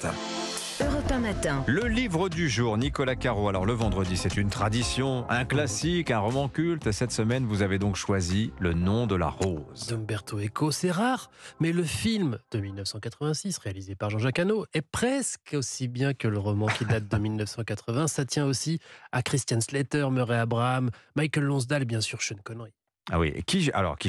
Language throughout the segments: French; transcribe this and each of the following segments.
podcast. Europe 1 matin. Le livre du jour, Nicolas Caro. Alors le vendredi, c'est une tradition, un classique, un roman culte. Cette semaine, vous avez donc choisi Le nom de la rose. D'Umberto Eco, c'est rare, mais le film de 1986, réalisé par Jean-Jacques Hano, est presque aussi bien que le roman qui date de 1980. Ça tient aussi à Christian Slater, Murray Abraham, Michael Lonsdale et bien sûr Sean Connery. Ah oui, et qui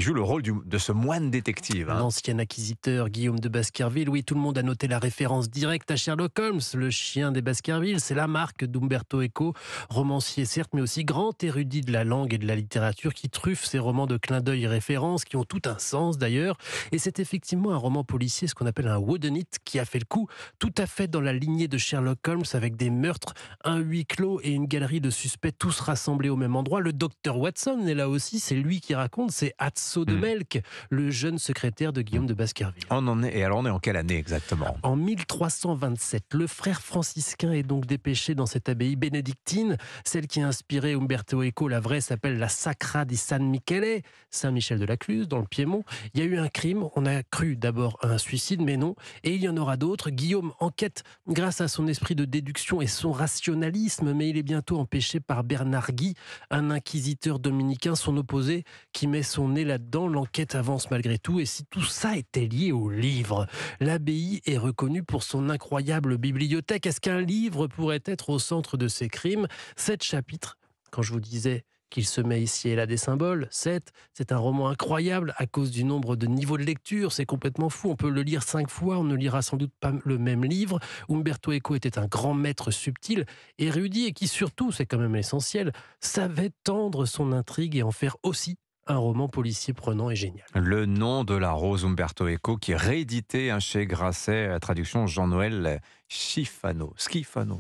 joue le rôle de ce moine détective. L'ancien acquisiteur Guillaume de Baskerville. Oui, tout le monde a noté la référence directe à Sherlock Holmes, le chien des Baskerville. C'est la marque d'Umberto Eco, romancier certes, mais aussi grand érudit de la langue et de la littérature, qui truffe ses romans de clins d'œil et références, qui ont tout un sens d'ailleurs. Et c'est effectivement un roman policier, ce qu'on appelle un whodunit, qui a fait le coup tout à fait dans la lignée de Sherlock Holmes, avec des meurtres, un huis clos et une galerie de suspects, tous rassemblés au même endroit. Le docteur Watson est là aussi, c'est lui qui raconte, c'est Atso de Melk, le jeune secrétaire de Guillaume de Baskerville. On est en quelle année exactement? En 1327, le frère franciscain est donc dépêché dans cette abbaye bénédictine. Celle qui a inspiré Umberto Eco, la vraie, s'appelle la Sacra di San Michele, Saint-Michel de la Cluse, dans le Piémont. Il y a eu un crime, on a cru d'abord à un suicide, mais non. Et il y en aura d'autres. Guillaume enquête grâce à son esprit de déduction et son rationalisme, mais il est bientôt empêché par Bernard Guy, un inquisiteur dominicain, son opposé, qui met son nez là-dedans. L'enquête avance malgré tout. Et si tout ça était lié au livre, l'abbaye est reconnue pour son incroyable bibliothèque. Est-ce qu'un livre pourrait être au centre de ces crimes? 7 chapitres. Quand je vous disais qu'il se met ici et là des symboles, 7, c'est un roman incroyable à cause du nombre de niveaux de lecture. C'est complètement fou. On peut le lire 5 fois, on ne lira sans doute pas le même livre. Umberto Eco était un grand maître subtil, érudit et qui surtout, c'est quand même essentiel, savait tendre son intrigue et en faire aussi un roman policier prenant et génial. Le nom de la rose, Umberto Eco, qui est réédité chez Grasset, traduction Jean-Noël Schifano,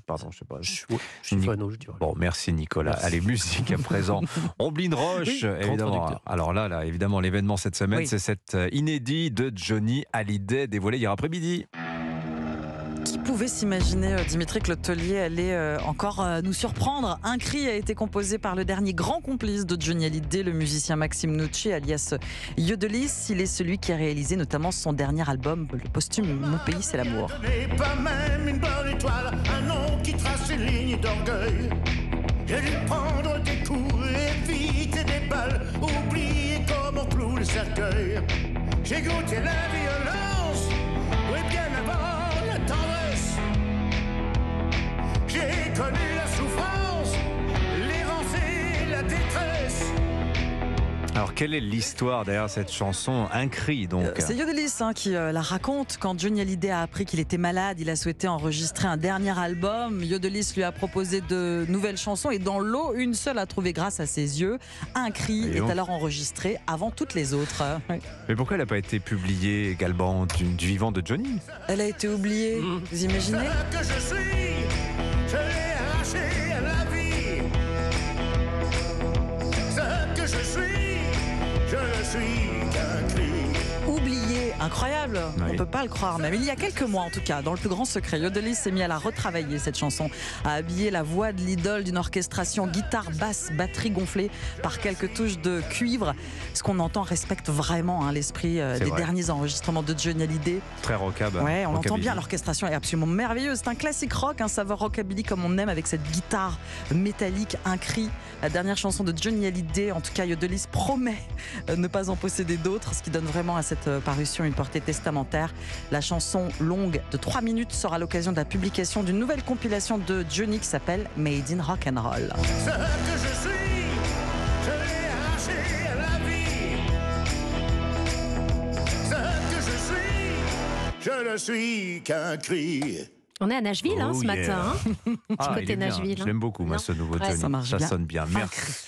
pardon, je sais pas. Schifano, je dirais. Bon, merci Nicolas. Merci. Allez, musique à présent. Omblin Roche, Oui, évidemment. traducteur. Alors là, évidemment, l'événement cette semaine, Oui. c'est cet inédit de Johnny Hallyday, dévoilé hier après-midi. Qui pouvait s'imaginer, Dimitri, que le taulier allait encore nous surprendre? Un cri a été composé par le dernier grand complice de Johnny Hallyday, le musicien Maxime Nucci, alias Yodelis. Il est celui qui a réalisé notamment son dernier album, le posthume Mon pays, c'est l'amour. Pas même une bonne étoile, un nom qui trace une ligne d'orgueil. J'ai dû prendre des coups, éviter des balles, oublier comment cloue le cercueil. J'ai goûté la violence, oui bien avant la tendresse. J'ai connu la souffrance, l'errance et la détresse. Alors, quelle est l'histoire derrière cette chanson? Un cri, donc. C'est Yodelis qui la raconte. Quand Johnny Hallyday a appris qu'il était malade, il a souhaité enregistrer un dernier album. Yodelis lui a proposé de nouvelles chansons et dans l'eau, une seule a trouvé grâce à ses yeux. Un cri est alors enregistré avant toutes les autres. Mais pourquoi elle n'a pas été publiée également du vivant de Johnny? Elle a été oubliée, vous imaginez? Ce que je suis, je l'ai arraché à la vie. Ce que je suis qu'un cri. Oublié, incroyable, Oui. on ne peut pas le croire même. Il y a quelques mois en tout cas, dans le plus grand secret, Yodelis s'est mis à la retravailler cette chanson, à habiller la voix de l'idole d'une orchestration guitare, basse, batterie gonflée par quelques touches de cuivre. Ce qu'on entend respecte vraiment l'esprit des vrai. derniers enregistrements de Johnny Hallyday. Très rockab. Ouais, on l'entend rockabilly. bien, l'orchestration est absolument merveilleuse. C'est un classique rock, un saveur rockabilly comme on aime, avec cette guitare métallique, un cri. La dernière chanson de Johnny Hallyday, en tout cas Yodelis promet ne pas en posséder d'autres, ce qui donne vraiment à cette parution une portée testamentaire. La chanson longue de 3 minutes sera l'occasion de la publication d'une nouvelle compilation de Johnny qui s'appelle Made in Rock and Roll. Ce que je suis, je l'ai arraché à la vie. Ce que je ne suis qu'un cri. On est à Nashville Oh ce yeah. matin. Ah, côté il est bien. Nashville, Je l'aime beaucoup, moi, Non. ce nouveau Ouais, Johnny. ça marche bien. sonne bien. Merci.